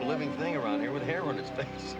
living thing around here with hair on its face.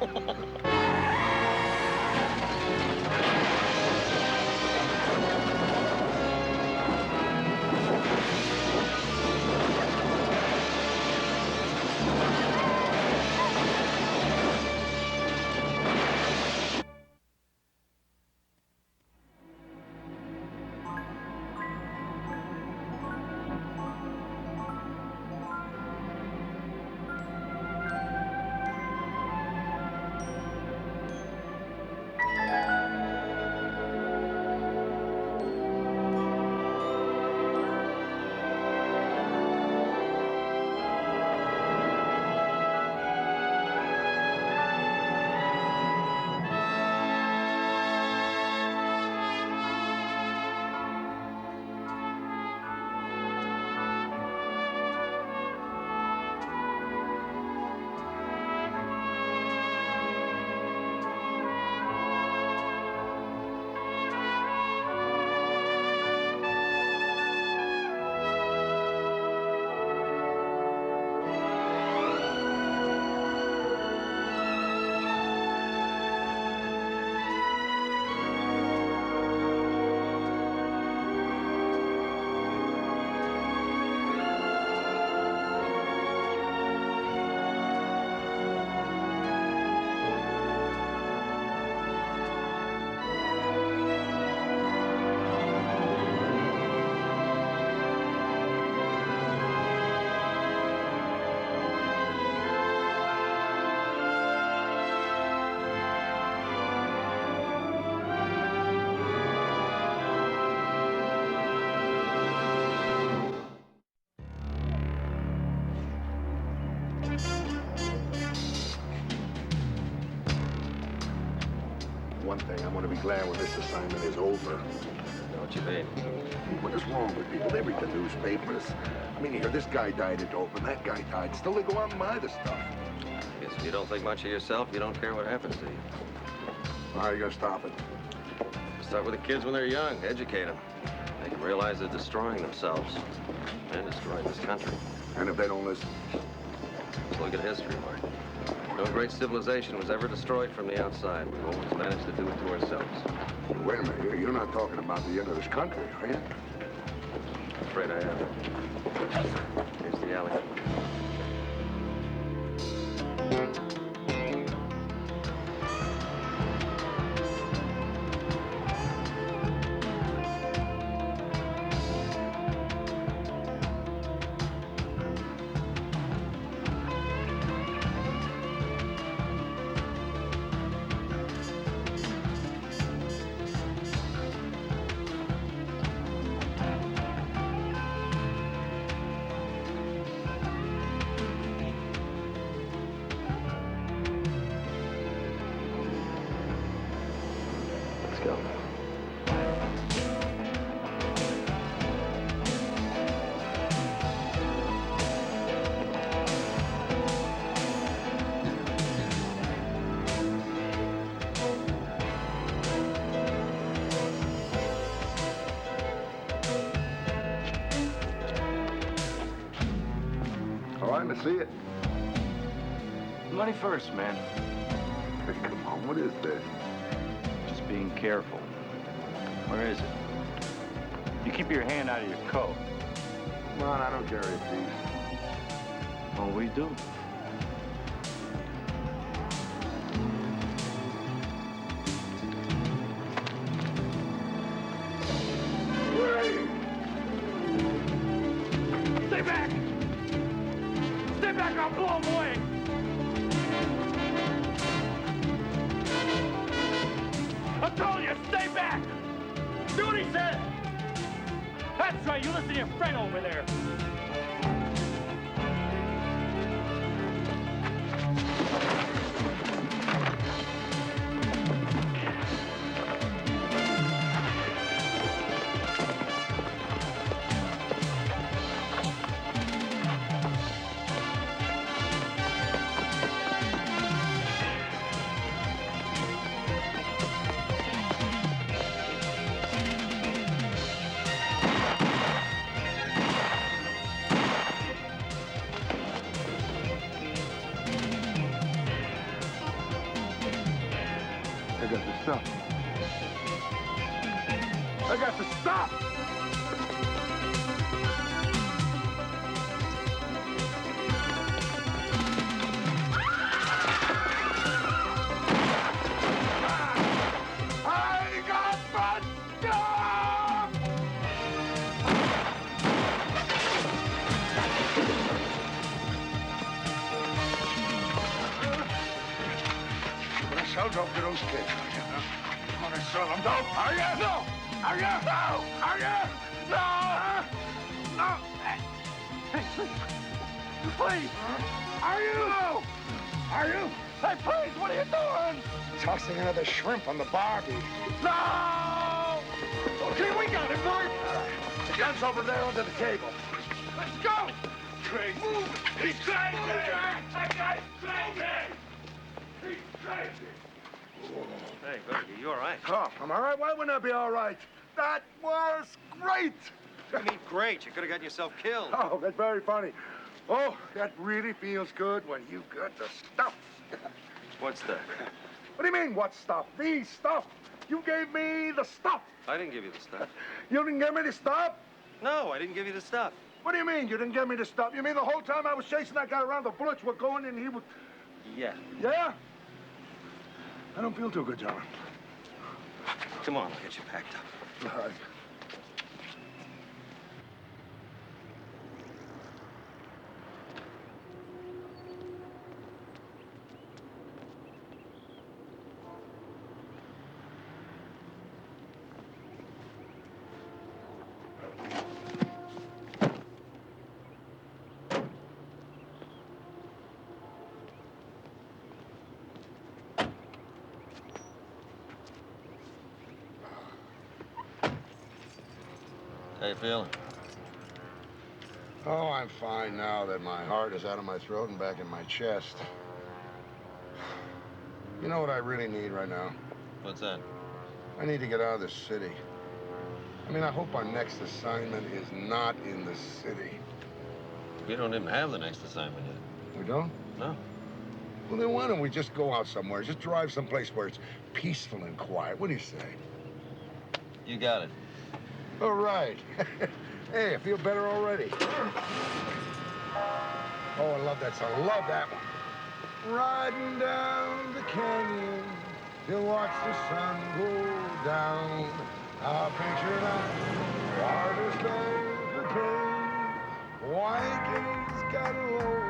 One thing, I'm going to be glad when this assignment is over. What you mean? What is wrong with people? They read the newspapers. I mean, you hear this guy died at Open, that guy died. Still, they go out and buy the stuff. Guess if you don't think much of yourself, you don't care what happens to you. How are you going to stop it? Start with the kids when they're young. Educate them. Make them realize they're destroying themselves and destroying this country. And if they don't listen? Let's look at history, Mark. No great civilization was ever destroyed from the outside. We've always managed to do it to ourselves. Wait a minute. You're not talking about the end of this country, are you? I'm afraid I am. Here's the alley. Go. All right, let's see it. Money first, man. Hey, come on, what is this? Just being careful. Where is it? You keep your hand out of your coat. Come on, I don't carry a piece. Oh, we do. Stay back! Stay back, I'll blow him away! I told you, stay back! Do what he said! That's right, you listen to your friend over there. got the stuff. I got the stuff! I got the stuff! You're gonna sell dope to those kids, are you, huh? You wanna sell them dope, are you? No! Are you? No! Are you? No! No! Hey, please! Are you? No! Are you? Hey, please, what are you doing? Tossing another shrimp on the barbie. No! Okay, we got him, Mark! The gun's over there under the table. Let's go! Crazy. Move! He's crazy! That guy's crazy! He's crazy! Hey, Gorgie, you all right? Oh, I'm all right? Why wouldn't I be all right? That was great! You mean great? You could have gotten yourself killed. Oh, that's very funny. Oh, that really feels good when you got the stuff. What's that? What do you mean, what stuff? The stuff. You gave me the stuff. I didn't give you the stuff. You didn't give me the stuff? No, I didn't give you the stuff. What do you mean you didn't give me the stuff? You mean the whole time I was chasing that guy around, the bullets were going and he was... Yeah. Yeah? I don't feel too good, John. Come on, I'll get you packed up. All right. How you feeling? Oh, I'm fine now that my heart is out of my throat and back in my chest. You know what I really need right now? What's that? I need to get out of this city. I mean, I hope our next assignment is not in the city. We don't even have the next assignment yet. We don't? No. Well, then why don't we just go out somewhere? Just drive someplace where it's peaceful and quiet. What do you say? You got it. All right. Hey, I feel better already. Oh, I love that song. Love that one. Riding down the canyon to watch the sun go down. I'll picture that water stands the pain. Vikings got alone.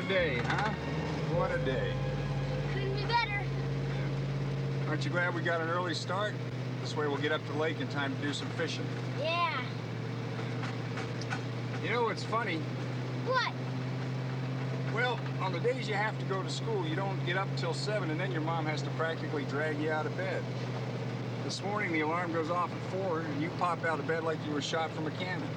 Day, huh? What a day. Couldn't be better. Aren't you glad we got an early start? This way we'll get up to the lake in time to do some fishing. Yeah. You know what's funny? What? Well, on the days you have to go to school, you don't get up till 7, and then your mom has to practically drag you out of bed. This morning, the alarm goes off at 4, and you pop out of bed like you were shot from a cannon.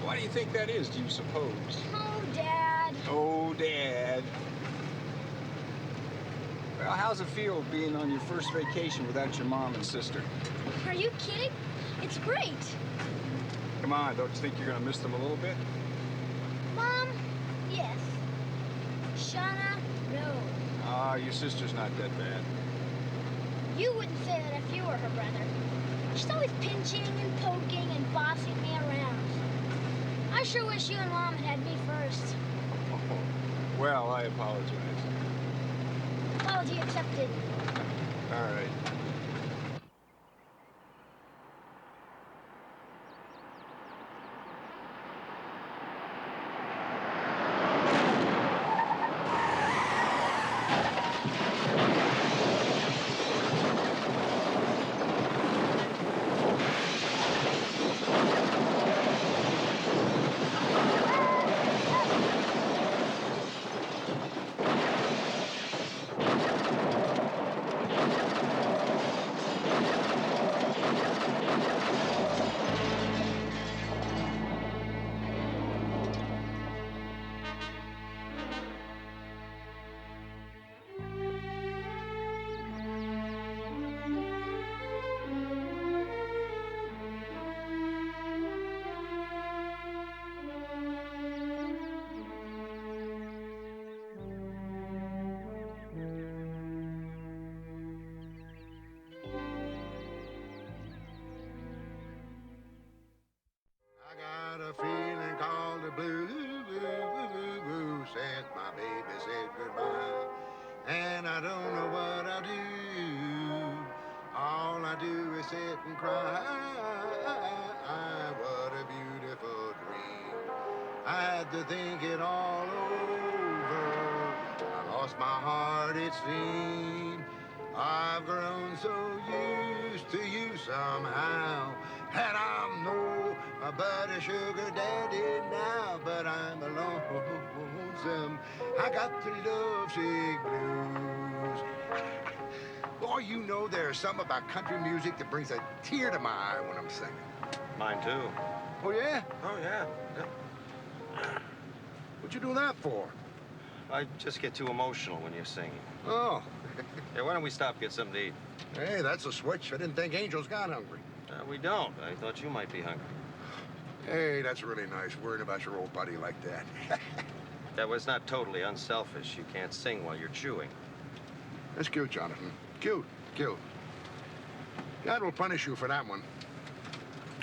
Why do you think that is, do you suppose? Oh, Dad. Oh, Dad. Well, how's it feel being on your first vacation without your mom and sister? Are you kidding? It's great. Come on, don't you think you're gonna miss them a little bit? Mom, yes. Shauna, no. Ah, your sister's not that bad. You wouldn't say that if you were her brother. She's always pinching and poking and bossing me around. I sure wish you and Mom had me first. Well, I apologize. Apology accepted. All right. A feeling called the blues since my baby said goodbye, and I don't know what I'll do. All I do is sit and cry. What a beautiful dream. I had to think it all over. I lost my heart, it seemed. I've grown so used to you somehow, and I'm no but a sugar daddy now, but I'm lonesome. I got the lovesick blues. Boy, you know there's something about country music that brings a tear to my eye when I'm singing. Mine too. Oh, yeah? Oh, yeah. What you doing that for? I just get too emotional when you're singing. Oh. Yeah, why don't we stop and get something to eat? Hey, that's a switch. I didn't think angels got hungry. We don't. I thought you might be hungry. Hey, that's really nice, worrying about your old buddy like that. That was not totally unselfish. You can't sing while you're chewing. That's cute, Jonathan. Cute, cute. God will punish you for that one.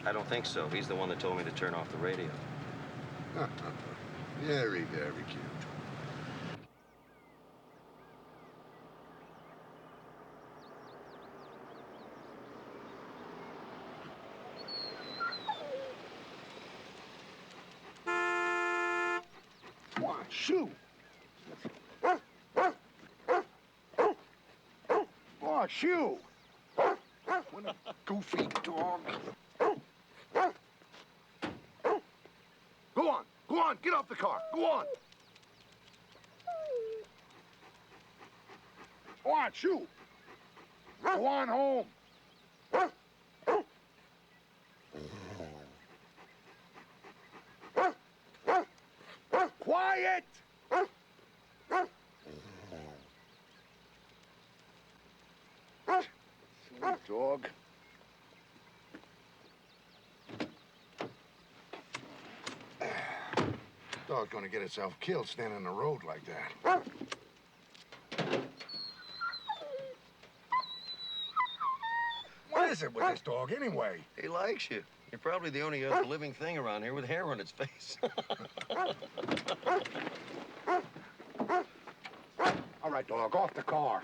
I don't think so. He's the one that told me to turn off the radio. Very, very cute. What? Shoot! Oh, shoo! What a goofy dog. Go on, get off the car. Go on. Go on, shoo. Go on home. Quiet! Silly dog. Dog's gonna get itself killed standing in the road like that. What is it with this dog, anyway? He likes you. You're probably the only living thing around here with hair on its face. All right, dog, off the car.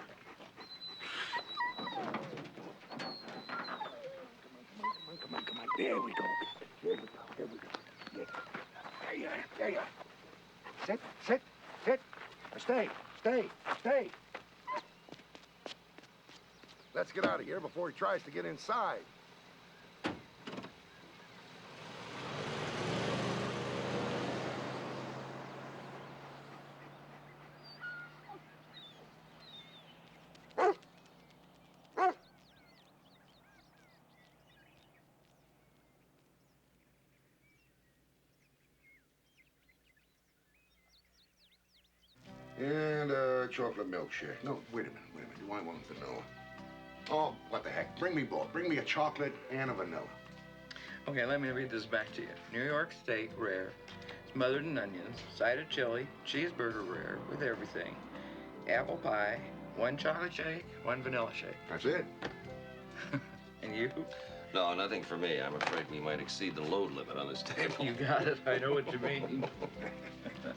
Come on. There we go. There we go. There you are. Sit. Stay. Let's get out of here before he tries to get inside. And a chocolate milkshake. No, wait a minute. You want one vanilla? Oh, what the heck? Bring me both. Bring me a chocolate and a vanilla. Okay, let me read this back to you. New York steak, rare. Smothered in onions, side of chili, cheeseburger rare with everything. Apple pie, 1 chocolate shake, 1 vanilla shake. That's it. And you? No, nothing for me. I'm afraid we might exceed the load limit on this table. You got it. I know what you mean. I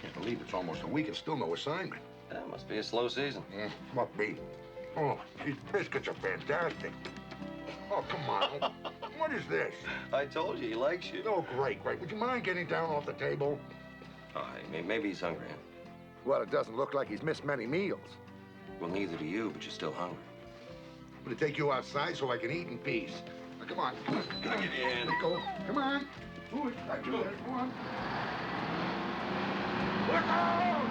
can't believe it's almost a week and still no assignment. That must be a slow season. Must be. Oh, these biscuits are fantastic. Oh, come on. What is this? I told you, he likes you. Oh, great. Would you mind getting down off the table? Oh, maybe he's hungry. Well, it doesn't look like he's missed many meals. Well, neither do you, but you're still hungry. I'm gonna take you outside so I can eat in peace. Now, come on. Give me your hand. Go. Come on. Do it. I do it. Come on. Look out!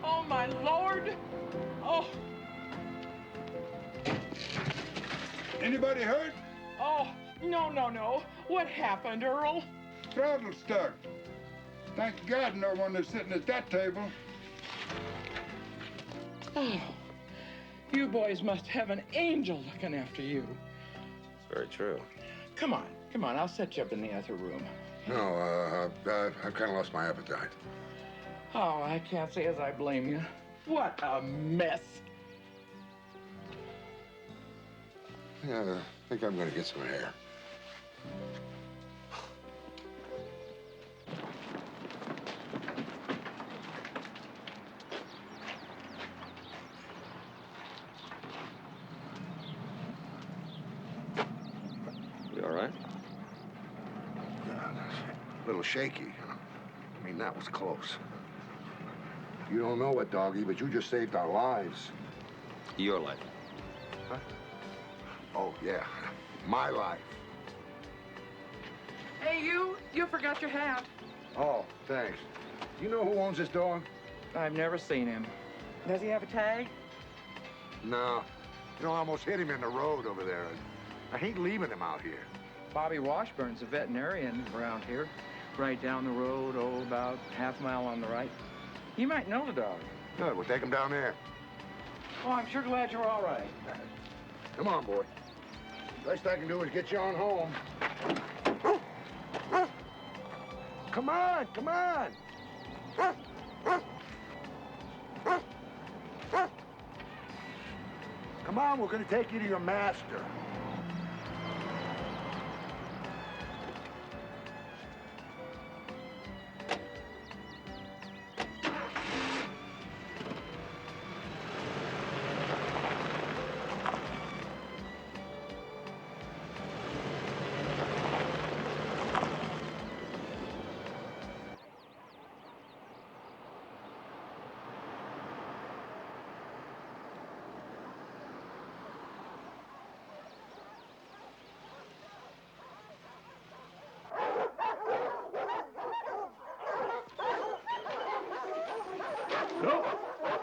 Oh, my Lord. Oh. Anybody hurt? Oh, no. What happened, Earl? Throttle stuck. Thank God no one is sitting at that table. Oh, you boys must have an angel looking after you. It's very true. Come on. I'll set you up in the other room. No, I've kind of lost my appetite. Oh, I can't say as I blame you. What a mess. Yeah, I think I'm gonna get some air. You all right? A little shaky. I mean, that was close. You don't know it, doggy, but you just saved our lives. Your life. Huh? Oh, yeah. My life. Hey, you forgot your hat. Oh, thanks. You know who owns this dog? I've never seen him. Does he have a tag? No. You know, I almost hit him in the road over there. I hate leaving him out here. Bobby Washburn's a veterinarian around here. Right down the road, about half a mile on the right. You might know the dog. Good, we'll take him down there. Oh, I'm sure glad you're all right. Come on, boy. Best I can do is get you on home. Come on. Come on, we're gonna take you to your master.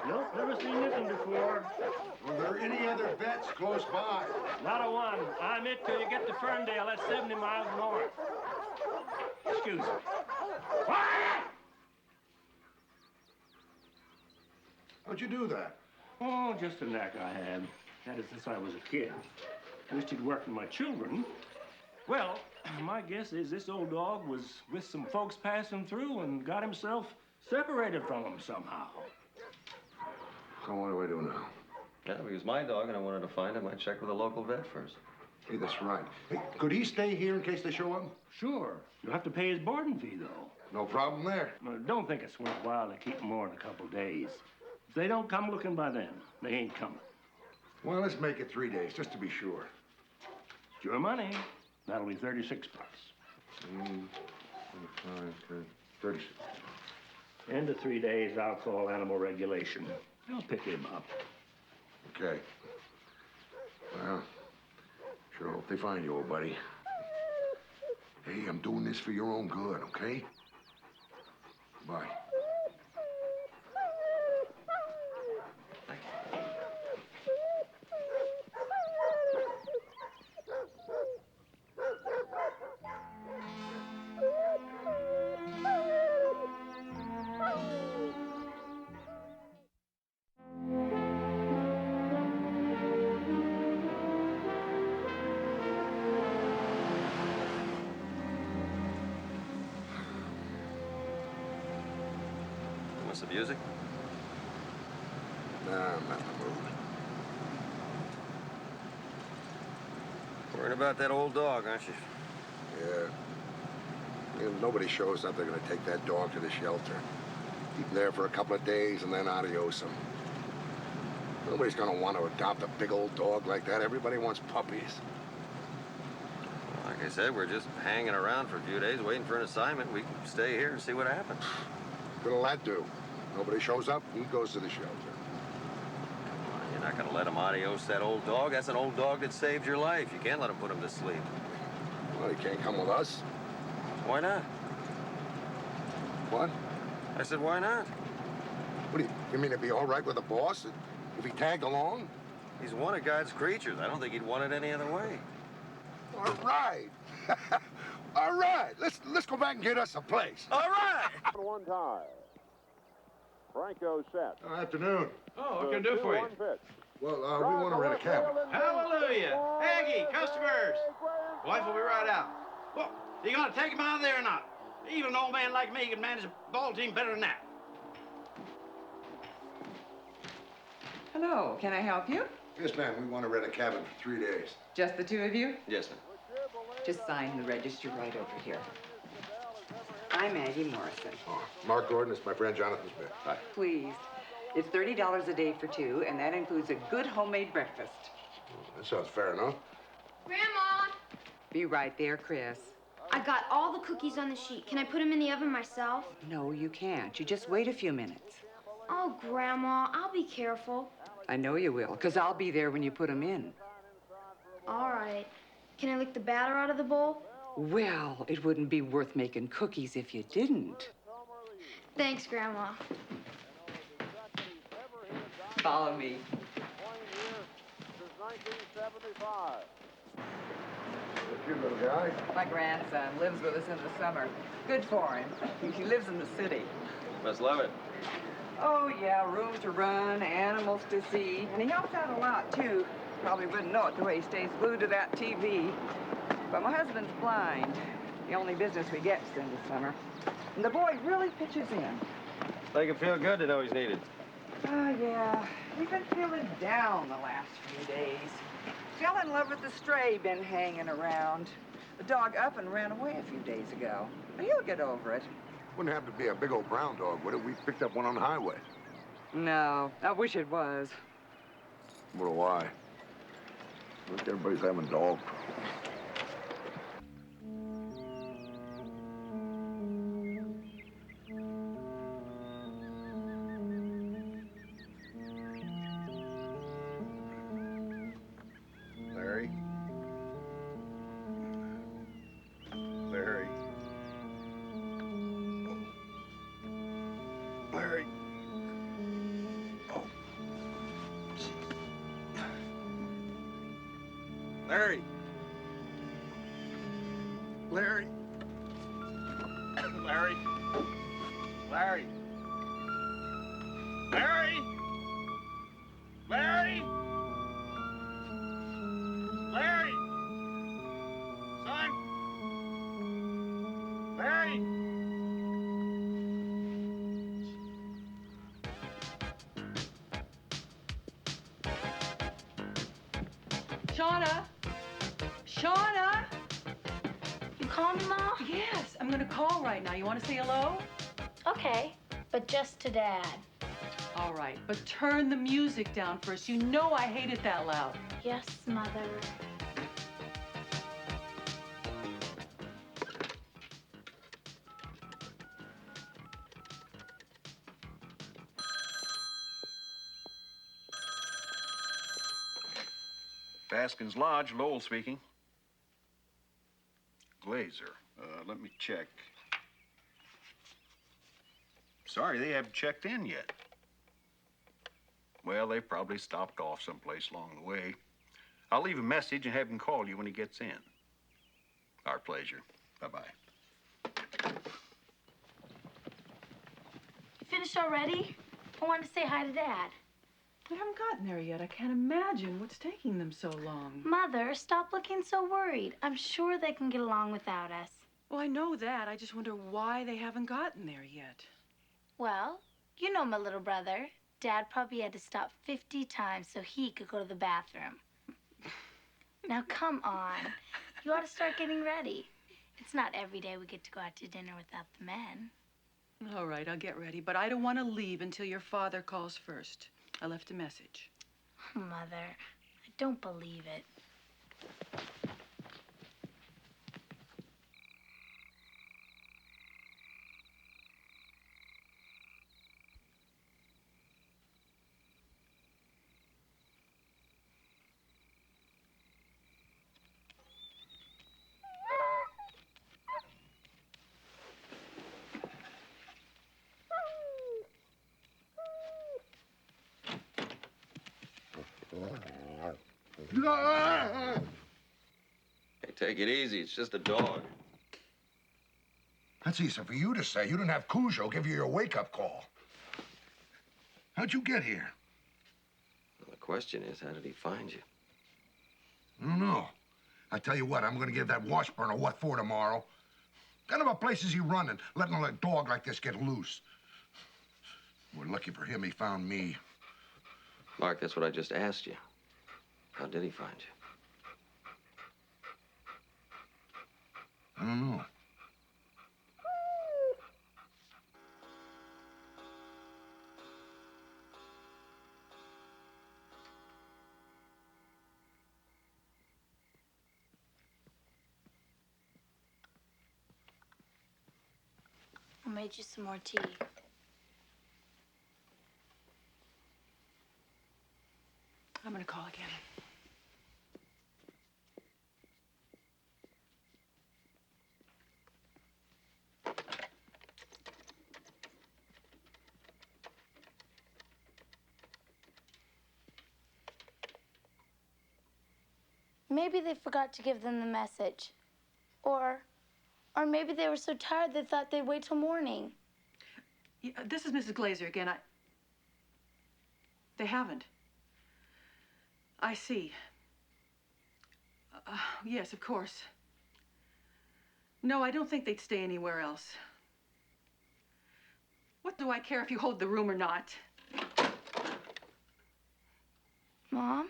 Nope, never seen this one before. Were there any other vets close by? Not a one. I'm it till you get to Ferndale. That's 70 miles north. Excuse me. Quiet! How'd you do that? Oh, just a knack I had. Had it since I was a kid. Wished he'd worked with my children. Well, my guess is this old dog was with some folks passing through and got himself separated from them somehow. So what do I do now? Yeah, if he was my dog and I wanted to find him, I'd check with a local vet first. Hey, that's right. Hey, could he stay here in case they show up? Sure. You'll have to pay his boarding fee, though. No problem there. Don't think it's worthwhile to keep him more than a couple days. If they don't come looking by then, they ain't coming. Well, let's make it 3 days, just to be sure. It's your money. That'll be 36 bucks. 36. End of 3 days, I'll call animal regulation. They'll pick him up. Okay. Well, sure hope they find you, old buddy. Hey, I'm doing this for your own good, okay? Bye. us some music? Nah, I'm not in the mood. Worried about that old dog, aren't you? Yeah. If nobody shows up, they're gonna take that dog to the shelter. Keep him there for a couple of days and then adios him. Nobody's gonna want to adopt a big old dog like that. Everybody wants puppies. Like I said, we're just hanging around for a few days, waiting for an assignment. We can stay here and see what happens. What'll that do? Nobody shows up, he goes to the shelter. Come on, you're not gonna let him adios that old dog? That's an old dog that saved your life. You can't let him put him to sleep. Well, he can't come with us. Why not? What? I said, why not? What do you mean it'd be all right with the boss if he tagged along? He's one of God's creatures. I don't think he'd want it any other way. All right. All right. Let's go back and get us a place. All right! One tie. Franco set. Good afternoon. Oh, what can I do for you? Well, we want to rent a cabin. Hallelujah! Aggie, customers! Wife will be right out. Well, you gonna take him out of there or not? Even an old man like me can manage a ball team better than that. Hello, can I help you? Yes, ma'am. We want to rent a cabin for 3 days. Just the two of you? Yes, ma'am. Just sign the register right over here. I'm Maggie Morrison. Oh, Mark Gordon is my friend Jonathan Smith. Hi. Please. It's $30 a day for two, and that includes a good homemade breakfast. That sounds fair enough. Grandma! Be right there, Chris. I got all the cookies on the sheet. Can I put them in the oven myself? No, you can't. You just wait a few minutes. Oh, Grandma, I'll be careful. I know you will, because I'll be there when you put them in. All right. Can I lick the batter out of the bowl? Well, it wouldn't be worth making cookies if you didn't. Thanks, Grandma. Follow me. What's your little guy? My grandson lives with us in the summer. Good for him. He lives in the city. Must love it. Oh, yeah, room to run, animals to see. And he helps out a lot, too. Probably wouldn't know it the way he stays glued to that TV. But my husband's blind. The only business we get's in the summer. And the boy really pitches in. Make him feel good to know he's needed. Oh, yeah. We've been feeling down the last few days. Fell in love with the stray been hanging around. The dog up and ran away a few days ago. But he'll get over it. Wouldn't have to be a big old brown dog, would it? We picked up one on the highway. No, I wish it was. What do I? Look, everybody's having dog problems. Larry? Larry? Larry? Oh. Larry? Larry? Larry? Larry? Larry? Larry? Larry? Son? Larry? Shauna? Shauna? You call me, Ma? Yes, I'm gonna call right now. You want to say hello? Okay, but just to Dad. All right, but turn the music down first. You know I hate it that loud. Yes, Mother. Baskin's Lodge, Lowell speaking. Glazer. Let me check. Sorry, they haven't checked in yet. Well, they probably stopped off someplace along the way. I'll leave a message and have him call you when he gets in. Our pleasure. Bye-bye. You finished already? I wanted to say hi to Dad. We haven't gotten there yet. I can't imagine what's taking them so long. Mother, stop looking so worried. I'm sure they can get along without us. Well, I know that. I just wonder why they haven't gotten there yet. Well, You know my little brother. Dad probably had to stop 50 times so he could go to the bathroom. Now, come on. You ought to start getting ready. It's not every day we get to go out to dinner without the men. All right, I'll get ready, but I don't want to leave until your father calls first. I left a message. Mother, I don't believe it. Hey, take it easy. It's just a dog. That's easy for you to say. You didn't have Cujo give you your wake-up call. How'd you get here? Well, the question is, how did he find you? I don't know. I tell you what, I'm gonna give that Washburn a what for tomorrow. What kind of a place is he running, letting a dog like this get loose? We're lucky for him he found me. Mark, that's what I just asked you. How did he find you? I don't know. I made you some more tea. I'm gonna call again. Maybe they forgot to give them the message. Or maybe they were so tired they thought they'd wait till morning. Yeah, this is Mrs. Glazer again. They haven't. I see. Yes, of course. No, I don't think they'd stay anywhere else. What do I care if you hold the room or not? Mom?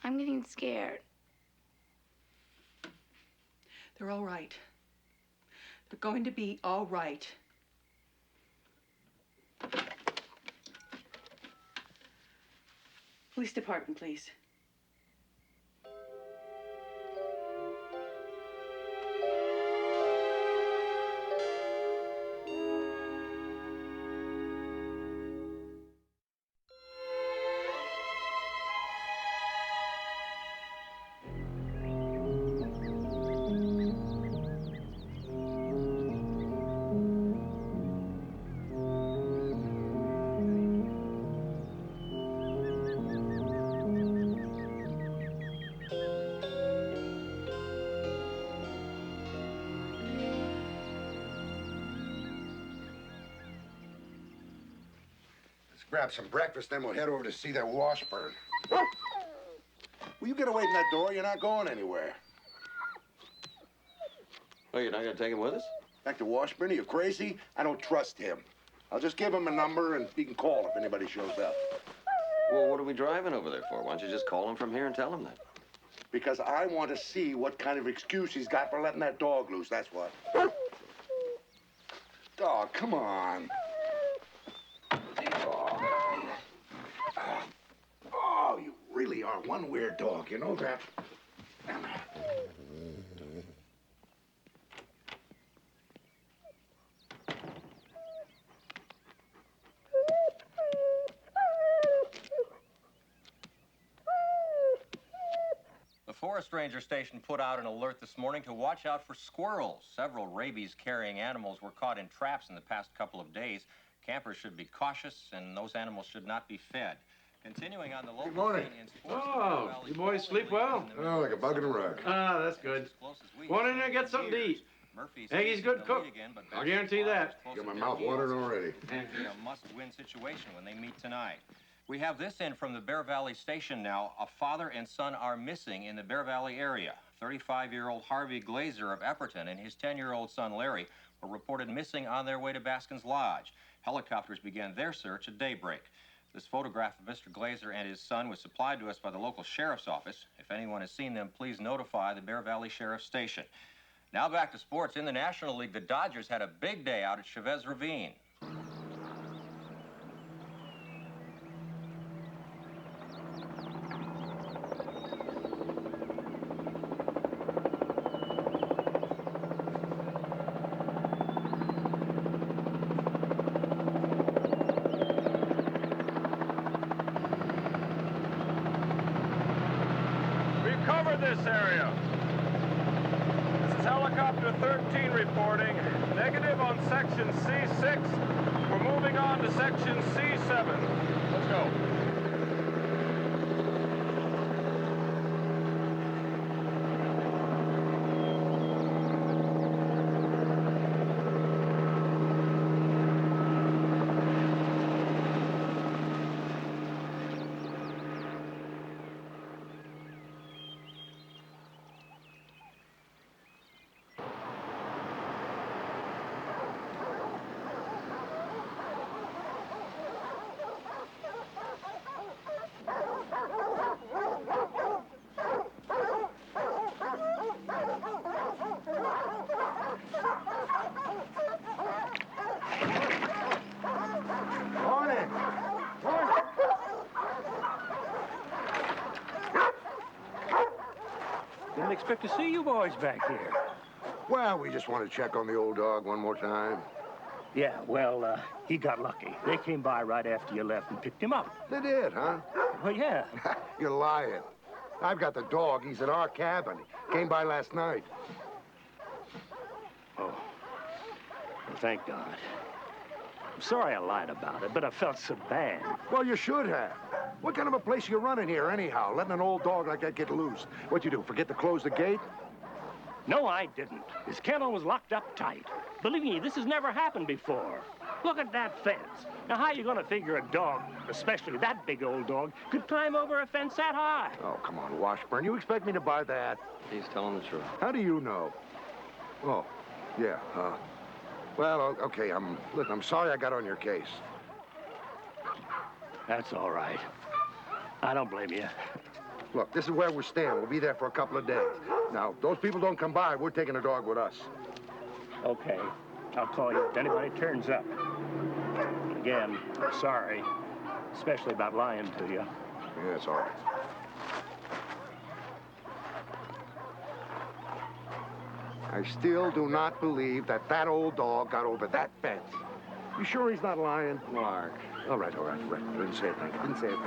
I'm getting scared. They're all right. They're going to be all right. Police department, please. Grab some breakfast, then we'll head over to see that Washburn. Will you get away from that door? You're not going anywhere. Oh, you're not going to take him with us? Back to Washburn? Are you crazy? I don't trust him. I'll just give him a number and he can call if anybody shows up. Well, what are we driving over there for? Why don't you just call him from here and tell him that? Because I want to see what kind of excuse he's got for letting that dog loose, that's what. Dog, come on. Oh, you really are one weird dog, you know that? The Forest Ranger Station put out an alert this morning to watch out for squirrels. Several rabies-carrying animals were caught in traps in the past couple of days. Campers should be cautious, and those animals should not be fed. Continuing on the local morning. scene in sports, Oh, you boys sleep well? Oh, like a bug in a rug. Ah, that's good. Go on in there and get something to eat. Aggie's good cook. I'll guarantee that. Got my mouth watering already. A must-win situation when they meet tonight. We have this in from the Bear Valley Station now. A father and son are missing in the Bear Valley area. 35-year-old Harvey Glazer of Epperton and his 10-year-old son Larry were reported missing on their way to Baskin's Lodge. Helicopters began their search at daybreak. This photograph of Mr. Glazer and his son was supplied to us by the local sheriff's office. If anyone has seen them, please notify the Bear Valley Sheriff's Station. Now back to sports. In the National League, the Dodgers had a big day out at Chavez Ravine. This area. This is helicopter 13 reporting. Negative on section C6. We're moving on to section C7. Let's go. Didn't expect to see you boys back here. Well, we just want to check on the old dog one more time. Yeah, well, he got lucky. They came by right after you left and picked him up. They did, huh? Well, yeah. You're lying. I've got the dog. He's at our cabin. Came by last night. Oh. Well, thank God. I'm sorry I lied about it, but I felt so bad. Well, you should have. What kind of a place you running here, anyhow? Letting an old dog like that get loose. What'd you do, forget to close the gate? No, I didn't. His kennel was locked up tight. Believe me, this has never happened before. Look at that fence. Now, how you gonna figure a dog, especially that big old dog, could climb over a fence that high? Oh, come on, Washburn. You expect me to buy that? He's telling the truth. How do you know? Oh, yeah, well, okay, look, I'm sorry I got on your case. That's all right. I don't blame you. Look, this is where we're staying. We'll be there for a couple of days. Now, if those people don't come by, we're taking the dog with us. Okay. I'll call you if anybody turns up. Again, I'm sorry, especially about lying to you. Yeah, it's all right. I still do not believe that old dog got over that fence. You sure he's not lying? Mark. All right. Didn't say a thing. Didn't say a thing.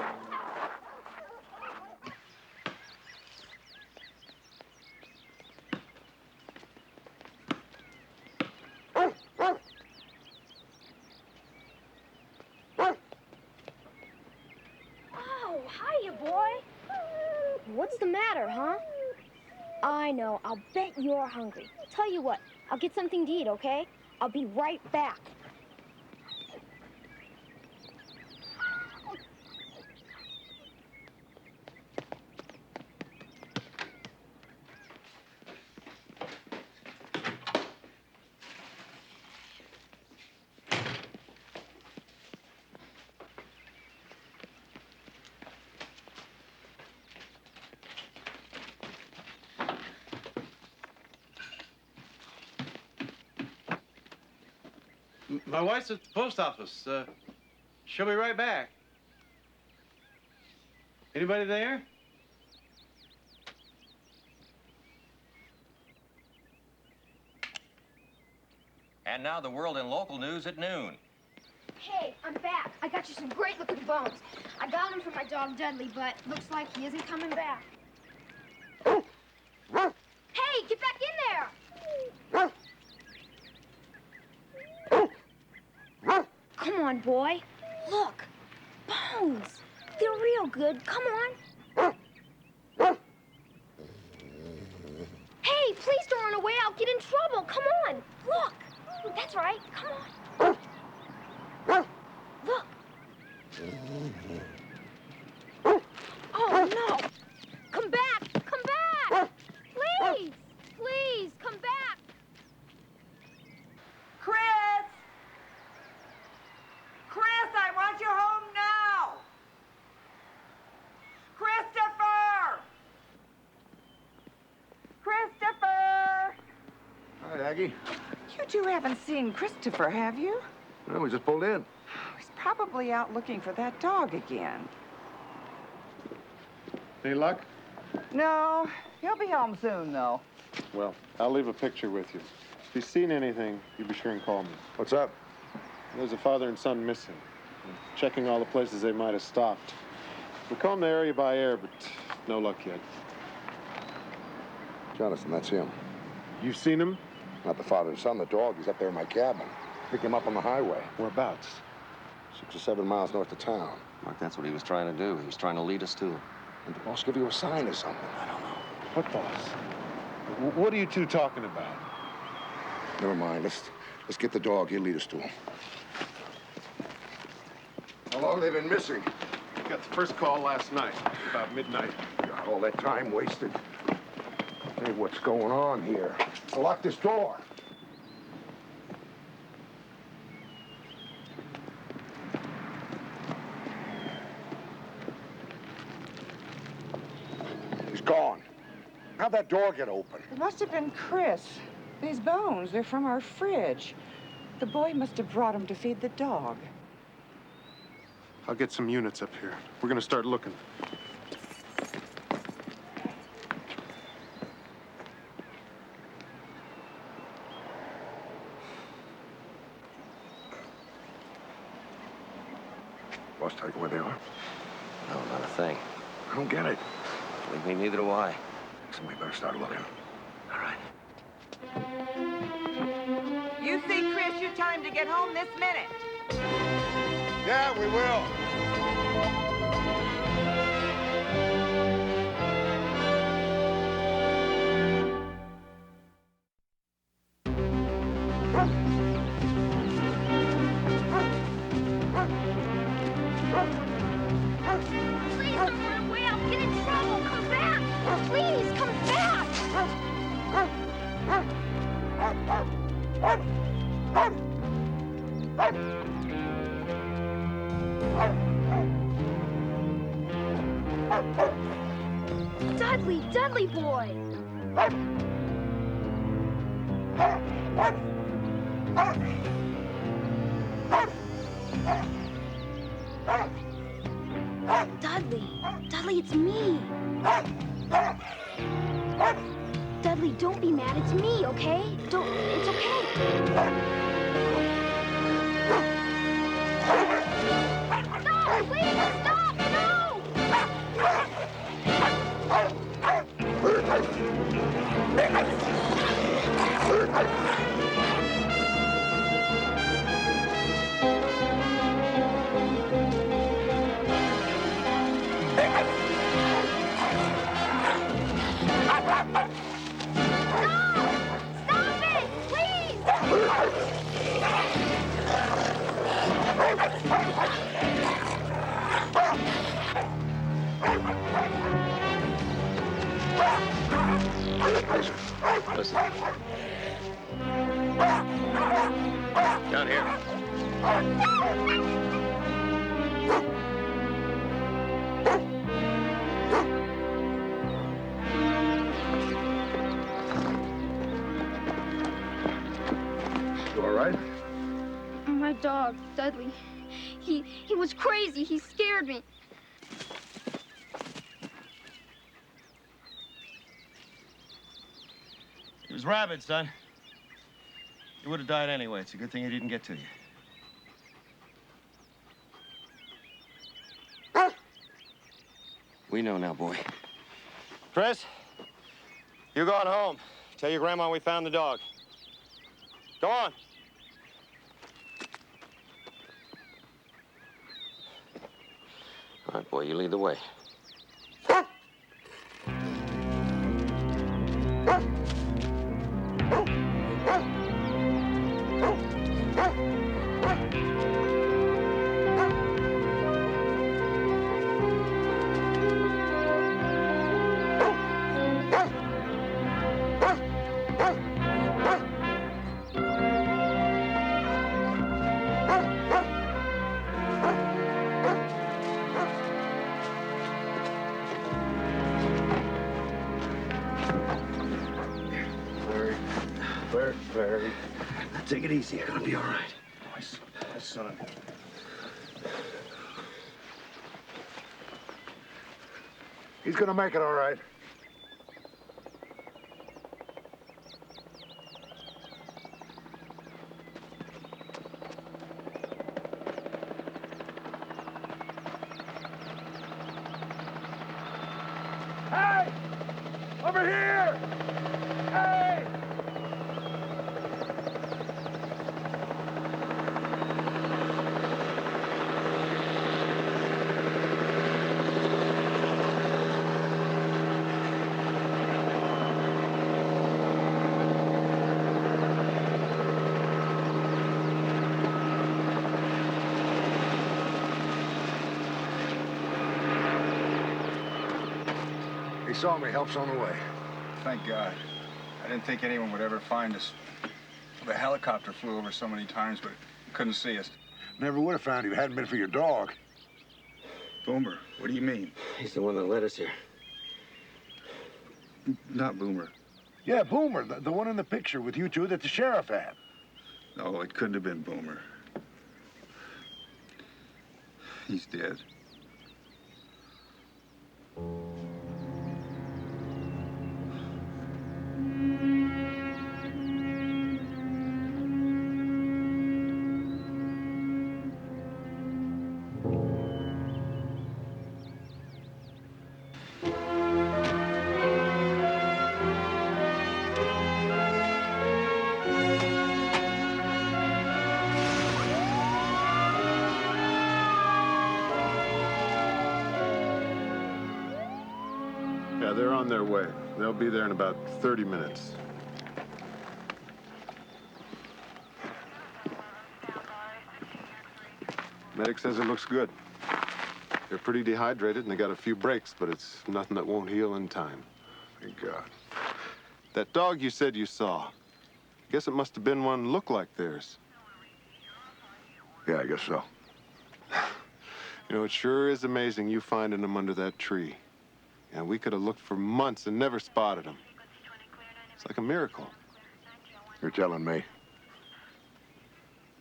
Oh, hiya, boy. What's the matter, huh? I know. I'll bet you're hungry. Tell you what, I'll get something to eat, okay? I'll be right back. My wife's at the post office. She'll be right back. Anybody there? And now the world in local news at noon. Hey, I'm back. I got you some great-looking bones. I got them from my dog, Dudley, but looks like he isn't coming back. Hey, get back in there! Come on, boy. Look, bones. They're real good. Come on. Hey, please don't run away. I'll get in trouble. Come on. Look. That's right. Come on. Look. Oh, no. Come back. Come back. Please. Please, come back. Maggie. You two haven't seen Christopher, have you? Well, we just pulled in. He's probably out looking for that dog again. Any luck? No, he'll be home soon, though. Well, I'll leave a picture with you. If you've seen anything, you be sure and call me. What's up? There's a father and son missing. I'm checking all the places they might have stopped. We combed the area by air, but no luck yet. Jonathan, that's him. You've seen him? Not the father and son, the dog. He's up there in my cabin. Pick him up on the highway. Whereabouts? 6 or 7 miles north of town. Mark, that's what he was trying to do. He was trying to lead us to him. Did the boss give you a sign or something? I don't know. What boss? What are you two talking about? Never mind. Let's get the dog. He'll lead us to him. How long have they been missing? Got the first call last night, about midnight. God, all that time wasted. Hey, what's going on here? Lock this door. He's gone. How'd that door get open? It must have been Chris. These bones, they're from our fridge. The boy must have brought them to feed the dog. I'll get some units up here. We're gonna start looking. Boss, tell you where they are? No, not a thing. I don't get it. Believe me, neither do I. So we better start looking. All right. You see Chris, you tell him to get home this minute. Yeah, we will. Please don't run away. I'll get in trouble. Come back. Please, come back. Dudley, Dudley boy. Dudley, Dudley, it's me. Dudley, don't be mad. It's me, okay? It's okay. Stop, please, stop, no! Stop it, please! Listen. Down here. You all right? My dog, Dudley. He was crazy. He scared me. He was rabid, son. You would have died anyway. It's a good thing he didn't get to you. We know now, boy. Chris, you go on home. Tell your grandma we found the dog. Go on. All right, boy, you lead the way. heavy. Take it easy. You're gonna be all right. My son. He's gonna make it all right. Hey! Over here! Hey! He saw me. Help's on the way. Thank God. I didn't think anyone would ever find us. The helicopter flew over so many times, but couldn't see us. Never would have found you if it hadn't been for your dog. Boomer, what do you mean? He's the one that led us here. Not Boomer. Yeah, Boomer, the one in the picture with you two that the sheriff had. No, it couldn't have been Boomer. He's dead. Yeah, they're on their way. They'll be there in about 30 minutes. Medic says it looks good. They're pretty dehydrated and they got a few breaks, but it's nothing that won't heal in time. Thank God. That dog you said you saw, guess it must have been one looked like theirs. Yeah, I guess so. You know, it sure is amazing you finding them under that tree. And we could have looked for months and never spotted them. It's like a miracle. You're telling me. Would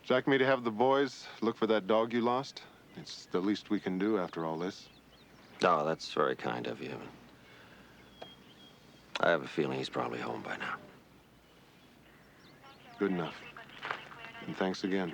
you like me to have the boys look for that dog you lost? It's the least we can do after all this. Oh, that's very kind of you. I have a feeling he's probably home by now. Good enough. And thanks again.